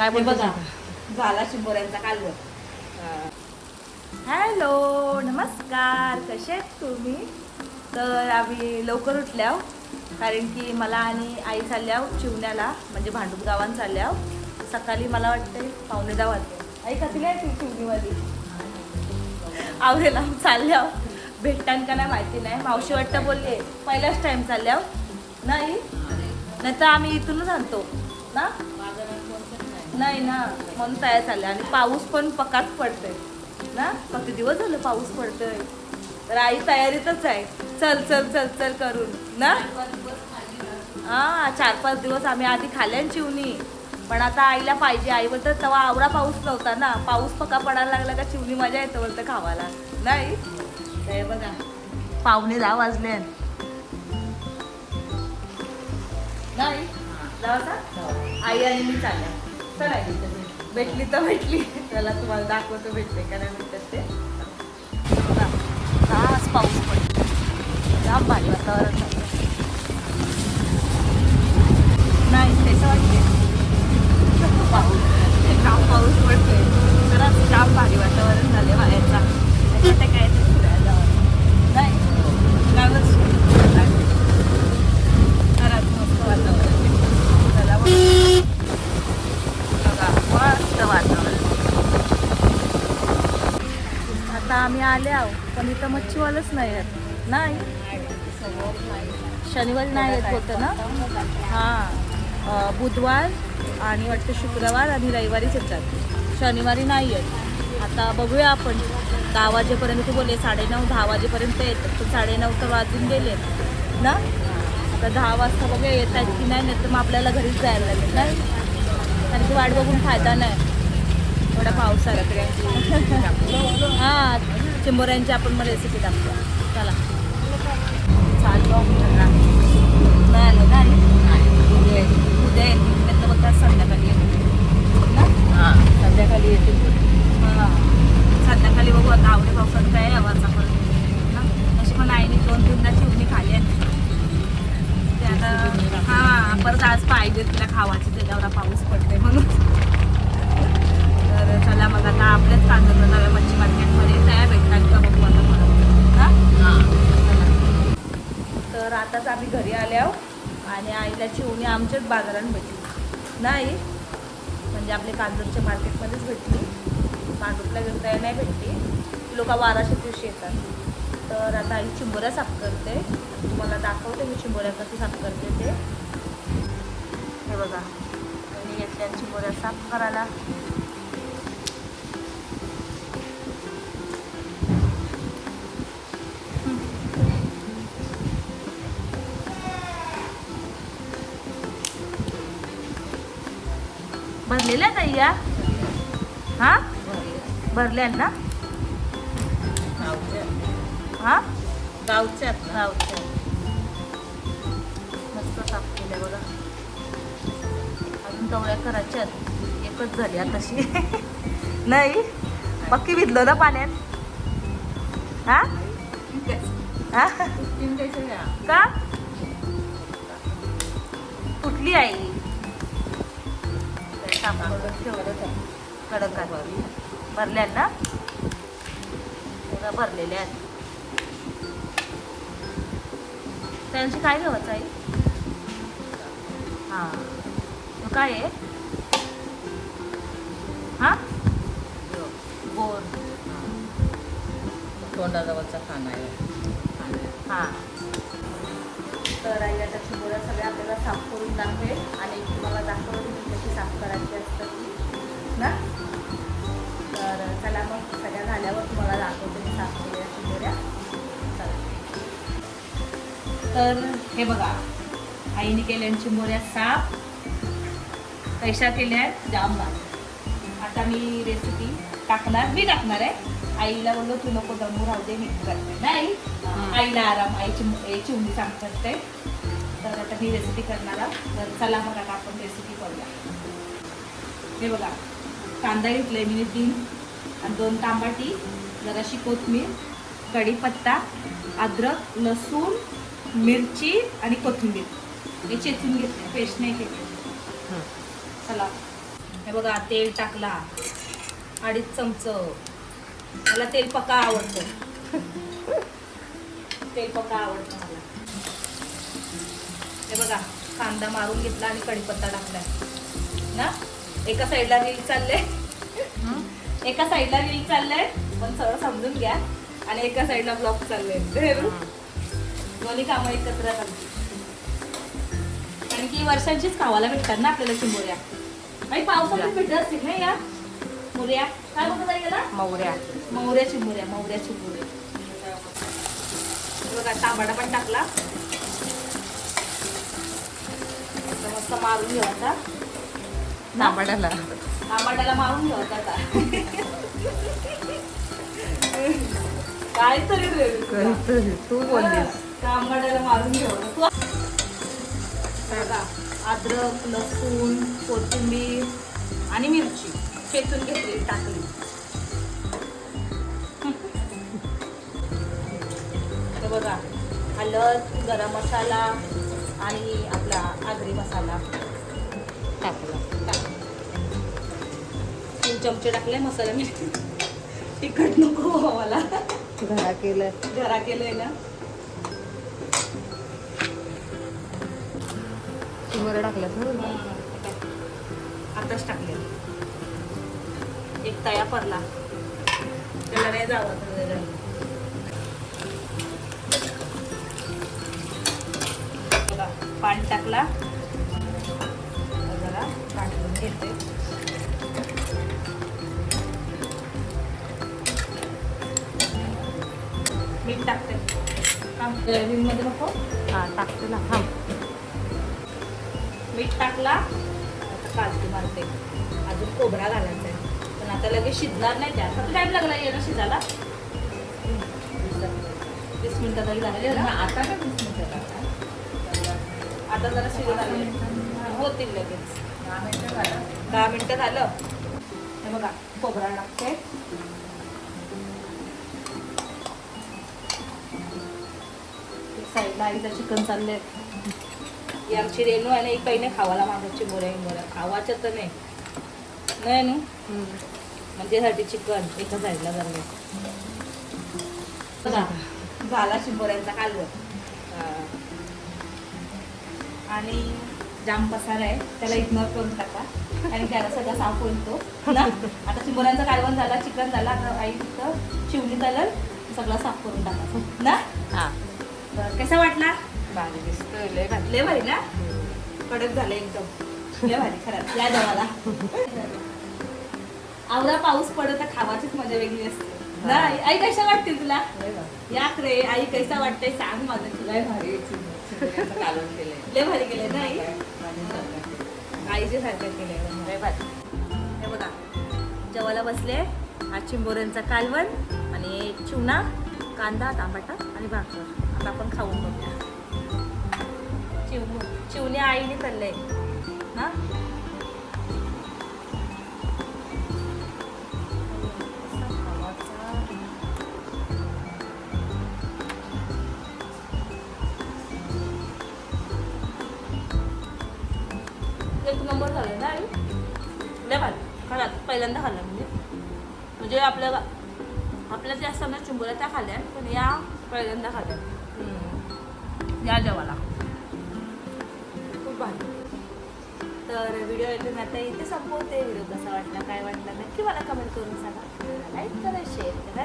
काय बोलतो बघा झाला चिंबोऱ्यांचा कालवण. हॅलो नमस्कार, कसे आहेत तुम्ही? तर आम्ही लवकर उठल्या कारण की मला आणि आई चालल्या चिवण्याला, म्हणजे भांडूप गावात चालल्या. सकाळी मला वाटते 9:15 वाजले. आई कधीला आहे ती चिवणीवाली आवडेला चालल्या, भेटतान का नाही माहिती नाही. मावशी वाटतं बोलले पहिलाच टाइम चालल्या नाही, नाही तर आम्ही इथूनच आणतो ना. नाही ना, म्हणून तयार चालल्या. आणि पाऊस पण पकाच पडतोय ना, किती दिवस झालं पाऊस पडतोय. तर आई तयारीतच आहे, चल चल चल चल करून ना. हा 4-5 दिवस आम्ही आधी खाल्ल्या चिवणी, पण आता आईला पाहिजे. आई बोलतं तेव्हा आवरा पाऊस नव्हता ना, पाऊस पका पडायला लागला का चिवणी मजा येतं बोलतं खावायला नाही. हे बघा 9:15 वाजले नाही. जाऊ आई आणि मी चालल्या. चला भेटली तर भेटली, त्याला तुम्हाला दाखवतो भेटले का नाही भेटत ते. बघा तास पाऊस पडतो, जाम भारी वातावरण झालं नाही त्याचं वाटते. जाम पाऊस पडतोय, जरा जाम भारी वातावरण झाले बाहेरचा. त्याच्यात काय ते फिरायला जावं नाही, गावच खरंच मस्त वातावरण. चला मस्त वातावरण. आता आम्ही आले आहो, पण इथं मच्छीवालच नाही आहेत नाही. शनिवारी नाही येत होतं ना. हां बुधवार आणि वाटतं शुक्रवार आणि रविवारीच येतात, शनिवारी नाही येत. आता बघूया आपण 10 वाजेपर्यंत ते बोलले 9:30-10 वाजेपर्यंत येतात, तर 9:30 तर वाजून गेले ना. आता 10 वाजता बघूया येत आहेत की नाही, नाही तर मग आपल्याला घरीच जायला लागेल नाही, कारण की वाट बघून फायदा नाही थोड्या पावसाळ्यात. हां चिंबोऱ्यांची आपण मग रेसिपी दाखवू. चला चालू नाही आलं नाही, उद्या येतील नाही तर बघा संध्याकाळी येतील ना. हां संध्याकाळी येतील. हां संध्याकाळी बघू आता आवडे पावसात काय आवाज आपण ना. तशी पण आईने 2-3दा चिवणी खाली आहेत ते आता. हां परत आज पाहिजे तिला खावायची, त्याच्यावर पाऊस पडते म्हणून. तर चला मग आता आपल्याच कांदूर नव्या मच्छी मार्केटमध्ये तयार भेटतात का बघू आता परत हां. तर आताच आम्ही घरी आले आहो आणि आईला चिवणी आमच्याच बाजारात भेटली नाही, म्हणजे आपल्या कांदूरच्या मार्केटमध्येच भेटली. भांडूपला घेता नाही भेटली, लोक 1200 दिवशी येतात. तर आता आई चिंबोऱ्या साफ करते, तुम्हाला दाखवते मी चिंबोऱ्या कशी साफ करते ते. हे बघा मी घेतल्या चिंबोऱ्या साफ करायला. भरलेल्या ताई या हां भरल्या ना. हां गावच्या मस्त साफ केल्या बघा. अजून तेवढ्या करायच्या एकच झाली आताशी नाही. पक्की भिजलो ना पाण्यात. हां का कुठली आई कडक भरल्या ना, भरलेल्या आहेत. त्यांची काय घ्यावंच आहे. हां काय आहे हां गोड तोंडाजवळचा खाना आहे. हां तर आई आता चिंबोऱ्या सगळ्या आपल्याला साफ करून दाखवेल आणि तुम्हाला दाखवलं की कशी साफ करायची असतात ना. तर चला मग सगळ्या झाल्यावर तुम्हाला दाखवते मी साफ केलेल्या चिंबोऱ्या. चला तर हे बघा आईने केल्या चिंबोऱ्या साफ, कशा केल्या आहेत जाम भारी. आता मी रेसिपी टाकणार आहे. आईला बोललो तू नको दमू राहू दे मी करते नाही, आईला आराम. आई चिवणी सांग करते. तर आता मी रेसिपी करणार. तर चला मग आता आपण रेसिपी करूया. हे बघा कांदा घेतलाय मी 3 आणि 2 टमाटी, जराशी कोथिंबीर, कढीपत्ता, अद्रक, लसूण, मिरची आणि कोथिंबीर हे चेचून घेतले, पेस्ट नाही केली. चला हे बघा तेल टाकला 2.5 चमचं. मला तेल पक्का आवडतं. तेल पक्का आवडतं मला. हे बघा कांदा मारून घेतला आणि कढीपत्ता टाकलाय ना. एका साईडला रील चाललंय, एका साईडला रील चाललंय पण सगळं समजून घ्या, आणि एका साईडला ब्लॉग चाललंय. दोन्ही कामं एकत्र चालली. कारण की वर्षांचीच खावायला भेटतात ना आपल्याला चिंबोऱ्या. आणि पावसाळ्यात भेटत असतील ना या मुर्या. काय म्हणतात याला? मोहऱ्या. मोहऱ्या चिंबोऱ्या. मोहऱ्या चिंबोऱ्या. बघा टमाटा पण टाकला. मस्त मारून घेऊया. टमाट्याला मारून घेऊया आता. काहीतरी तू बोललीस. टमाट्याला मारून घेऊया तू. बघा अद्रक, लसूण, कोथिंबीर आणि मिरची ठेचून घेतली, टाकली. हे बघा हळद, गरम मसाला आणि आपला आगरी मसाला टाकलं. 3 चमचे टाकले मसाला. मी तिखट नको मला. घरा केलंय ना. चिंबोऱ्या टाकल्या. आताच टाकले. एक तया परला त्याला नाही जावं. बघा पाणी टाकला. जरा टाकून घेते. मीठ टाकते. मध्ये नको. हा टाकते ना. थांब. मीठ टाकला. आता काजू मारते. अजून खोबरा घालायचा आहे, पण आता लगेच शिजणार नाही. त्या आता टाइम लागला याला शिजायला. 20 मिनिटं तरी लागले ना. आता काय 20 मिनिटं आता जरा शिजत होतील लगेच. 10 मिनिटं झालं. हे बघा खोबरा टाकते. साईडला आईचं चिकन चाललंय. ही आमची रेणू आहे ना, ही काही नाही खावायला मागत चिंबोऱ्या खावायचं तर नाही ना. म्हणजे साठी चिकन एका साईडला झालं. बघा झाला चिंबोऱ्यांचा कालवण. आणि जाम पसारा आहे, त्याला इग्नोर करून टाका आणि त्याला सगळं साफ होईल तो ना. आता चिंबोऱ्यांचा कालवण झाला, चिकन झाला. आता आई फक्त शिवणी कलर सगळं साफ करून टाका ना. हा. कसा वाटला? भारी दिसतोय. लय भारी. लय भारी ना. कडक झालं एकदम. लय भारी खरंच. या जेवायला आवरा. पाऊस पडत तर खावाचीच मजा वेगळी असते ना. आई कशा वाटते तुला? या रे आई कसा वाटतंय सांग माझं तुला. लय भारी कालवण केलंय. लय भारी केलंय ना आई. आईच्या सारखं केलंय. लय भारी. हे बघा जेवायला बसले. आज चिंबोऱ्यांचा कालवण आणि चुना, कांदा, टमाटा आणि भाकर. आता आपण खाऊन बघूया. चिवण्या आईने खाल्लंय ना. एक नंबर झालं ना आई. लय भारी खरंच. पहिल्यांदा खाल्लं म्हणजे आपल्या ज्या असतात ना चिंबोऱ्या त्या खाल्ल्या, पण या पहिल्यांदा खाल्ल्या. या जेवाला खूप भारी. तर व्हिडिओ येते ना आता इथे संपवते. व्हिडिओ कसा वाटला, काय वाटला नक्की मला कमेंट करून सांगा. लाईक करा, शेअर करा,